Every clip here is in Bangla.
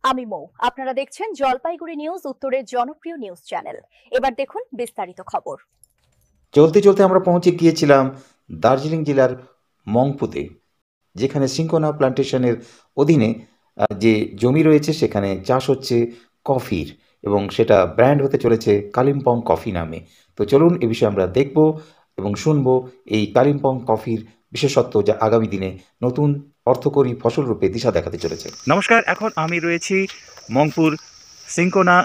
আমি মৌ। আপনারা দেখছেন জলপাইগুড়ি নিউজ, উত্তরের জনপ্রিয় নিউজ চ্যানেল। এবার দেখুন বিস্তারিত খবর। চলতে চলতে আমরা পৌঁছে গিয়েছিলাম দার্জিলিং জেলার মংপুতে, যেখানে সিঙ্কোনা প্লান্টেশনের অধীনে যে জমি রয়েছে সেখানে চাষ হচ্ছে কফির, এবং সেটা ব্র্যান্ড হতে চলেছে কালিম্পং কফি নামে। তো চলুন এ বিষয়ে আমরা দেখব এবং শুনব এই কালিম্পং কফির বিশেষত্ব, যা আগামী দিনে নতুন অর্থকরী ফসল রূপে দিশা দেখাতে চলেছে। নমস্কার, এখন আমি রয়েছি মংপুর সিঙ্কোনা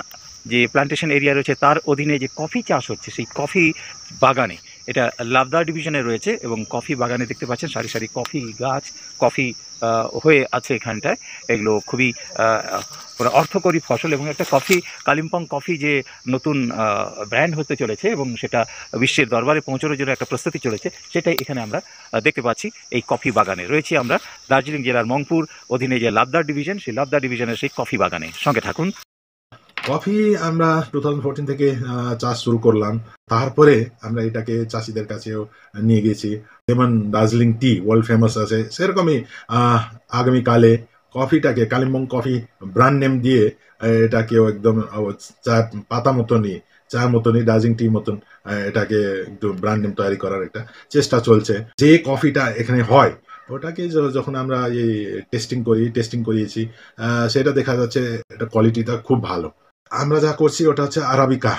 যে প্লান্টেশন এরিয়া রয়েছে তার অধীনে যে কফি চাষ হচ্ছে সেই কফি বাগানে। এটা লাবদা ডিভিশনে রয়েছে এবং কফি বাগানে দেখতে পাচ্ছেন সারি সারি কফি গাছ, কফি হয়ে আছে এখানটায়। এগুলো খুবই অর্থকরী ফসল এবং একটা কফি, কালিম্পং কফি যে নতুন ব্র্যান্ড হতে চলেছে এবং সেটা বিশ্বের দরবারে পৌঁছানোর জন্য একটা প্রস্তুতি চলেছে, সেটাই এখানে আমরা দেখতে পাচ্ছি। এই কফি বাগানে রয়েছি আমরা দার্জিলিং জেলার মংপুর অধীনে যে লাবদা ডিভিশন, সেই লাবদা ডিভিশনের সেই কফি বাগানে। সঙ্গে থাকুন। কফি আমরা 2014 থেকে চাষ শুরু করলাম। তারপরে আমরা এটাকে চাষিদের কাছেও নিয়ে গেছি। যেমন দার্জিলিং টি ওয়ার্ল্ড ফেমাস আছে, সেরকমই আগামীকালে কফিটাকে কালিম্পং কফি ব্র্যান্ড নেম দিয়ে এটাকেও একদম চা পাতা মতনই, চায়ের মতনই, দার্জিলিং টি মতন এটাকে একটু ব্র্যান্ড নেম তৈরি করার একটা চেষ্টা চলছে। যে কফিটা এখানে হয় ওটাকে যখন আমরা এই টেস্টিং করিয়েছি, সেটা দেখা যাচ্ছে এটা কোয়ালিটিটা খুব ভালো। আমরা যা করছি ওটা হচ্ছে আরাবিকা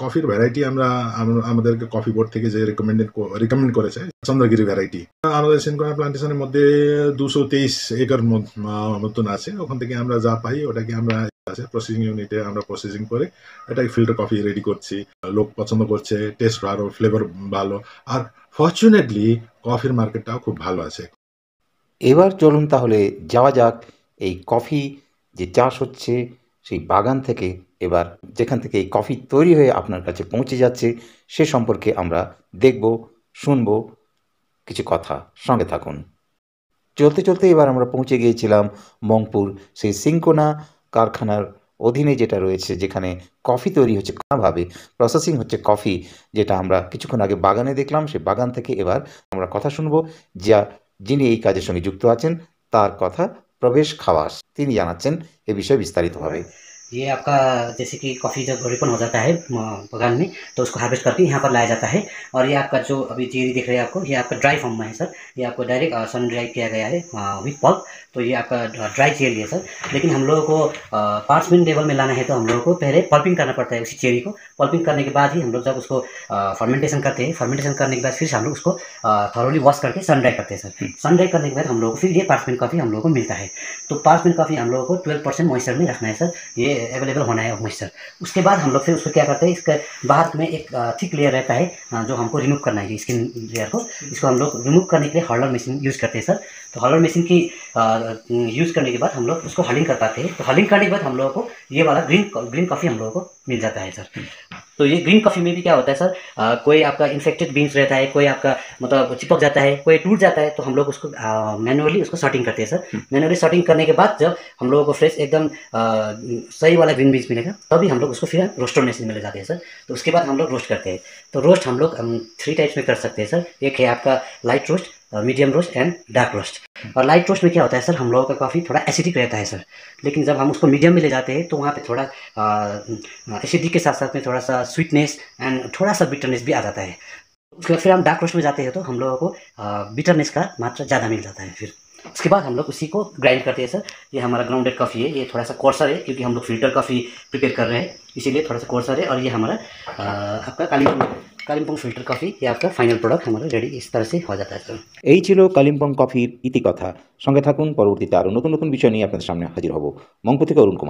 কফির ভ্যারাইটি। আমরা আমাদেরকে কফি বোর্ড থেকে যে রিকমেন্ড করেছে চন্দ্রগিরি ভ্যারাইটি। আমাদের সিনকোনা প্লান্টেশনের মধ্যে 223 একর মতন আছে। ওখান থেকে আমরা যা পাই ওটাকে আমরা প্রসেসিং ইউনিটে আমরা প্রসেসিং করে এটাকে ফিল্টার কফি রেডি করছি। লোক পছন্দ করছে, টেস্ট ভালো, ফ্লেভার ভালো, আর ফরচুনেটলি কফির মার্কেটটাও খুব ভালো আছে। এবার চলুন তাহলে যাওয়া যাক এই কফি যে চাষ হচ্ছে সেই বাগান থেকে। এবার যেখান থেকে এই কফি তৈরি হয়ে আপনার কাছে পৌঁছে যাচ্ছে সে সম্পর্কে আমরা দেখব, শুনব কিছু কথা। সঙ্গে থাকুন। চলতে চলতে এবার আমরা পৌঁছে গিয়েছিলাম মংপুর সেই সিঙ্কোনা কারখানার অধীনে, যেটা রয়েছে, যেখানে কফি তৈরি হচ্ছে, ভাবে প্রসেসিং হচ্ছে কফি, যেটা আমরা কিছুক্ষণ আগে বাগানে দেখলাম। সেই বাগান থেকে এবার আমরা কথা শুনবো, যিনি এই কাজের সঙ্গে যুক্ত আছেন তার কথা। প্রবেশ খাওয়াস, তিনি জানাচ্ছেন এ বিষয়ে বিস্তারিতভাবে। ये आपका जैसे कि कॉफ़ी जब रिपन हो जाता है बगान में, तो उसको हार्वेस्ट करके यहाँ पर लाया जाता है। और ये आपका जो अभी चेरी दिख रहा है आपको, ये आपका ड्राई फॉर्म में है सर। ये आपको डायरेक्ट सन ड्राई किया गया है विथ पल्प। तो ये आपका ड्राई चेरी है सर। लेकिन हम लोगों को पार्चमेंट लेवल में लाना है तो हम लोगों को पहले पल्पिंग करना पड़ता है उसी चेरी को। पल्पिंग करने के बाद ही हम लोग जब उसको फर्मेंटेशन करते हैं, फर्मेंटेशन करने के बाद फिर हम लोग उसको थॉरोली वॉश करके सन ड्राई करते हैं सर। सन ड्राई करने के बाद हम लोग को फिर ये पार्चमेंट कॉफ़ी हम लोग को मिलता है। तो पार्चमेंट कॉफ़ी हम लोगों को 12% मॉइस्चर में रखना है सर। ये अवेलेबल होना है मॉइस्चर। उसके बाद हम लोग फिर उसको क्या करते हैं, इसका बाहर में एक थिक लेयर रहता है जो हमको रिमूव करना है, स्किन लेयर को। इसको हम लोग रिमूव करने के लिए हॉलर मशीन यूज़ करते हैं सर। तो हॉलर मशीन की यूज़ करने के बाद हम लोग उसको हलिंग कर पाते हैं। तो हलिंग करने के बाद हम लोगों को ये वाला ग्रीन कॉफ़ी हम लोगों को मिल जाता है सर। तो ये ग्रीन कॉफ़ी में भी क्या होता है सर, कोई आपका इन्फेक्टेड बीन्स रहता है, कोई आपका मतलब चिपक जाता है, कोई टूट जाता है, तो हम लोग उसको मैनुअली उसको सॉर्टिंग करते हैं सर। मैनुअली सॉर्टिंग करने के बाद जब हम लोगों को फ्रेश एकदम सही वाला ग्रीन बीन्स मिलेगा, तभी हम लोग उसको फिर रोस्टर मशीन में ले जाते हैं सर। तो उसके बाद हम लोग रोस्ट करते हैं। तो रोस्ट हम लोग 3 टाइप्स में कर सकते हैं सर। एक है आपका light roast, medium roast and dark roast. और लाइट रोस्ट में क्या होता है सर, हम लोगों का कॉफ़ी थोड़ा एसिडिक रहता है सर। लेकिन जब हम उसको मीडियम में ले जाते हैं तो वहाँ पे थोड़ा एसिडिक के साथ साथ में थोड़ा सा स्वीटनेस एंड थोड़ा सा बिटरनेस भी आ जाता है। उसके बाद फिर हम डार्क रोस्ट में जाते हैं तो हम लोगों को बिटरनेस का मात्रा ज़्यादा मिल जाता है। फिर उसके बाद हम लोग उसी को ग्राइंड करते हैं सर। ये हमारा ग्राउंडेड कॉफ़ी है, ये थोड़ा सा कोर्सर है क्योंकि हम लोग फिल्टर कॉफ़ी प्रिपेयर कर रहे हैं, इसीलिए थोड़ा सा कोर्सर है। और ये हमारा आपका কালিম্পং ফিল্টার কফি, ये आपका फाइनल प्रोडक्ट हमारा रेडी इस तरह से हो जाता है सर। এই ছিল কালিম্পং কফির ইতিকথা। সঙ্গে থাকুন, পরবর্তীতে আরও নতুন নতুন বিষয় নিয়ে আপনাদের সামনে হাজির হব। মংপু থেকে অরুণ কুমার।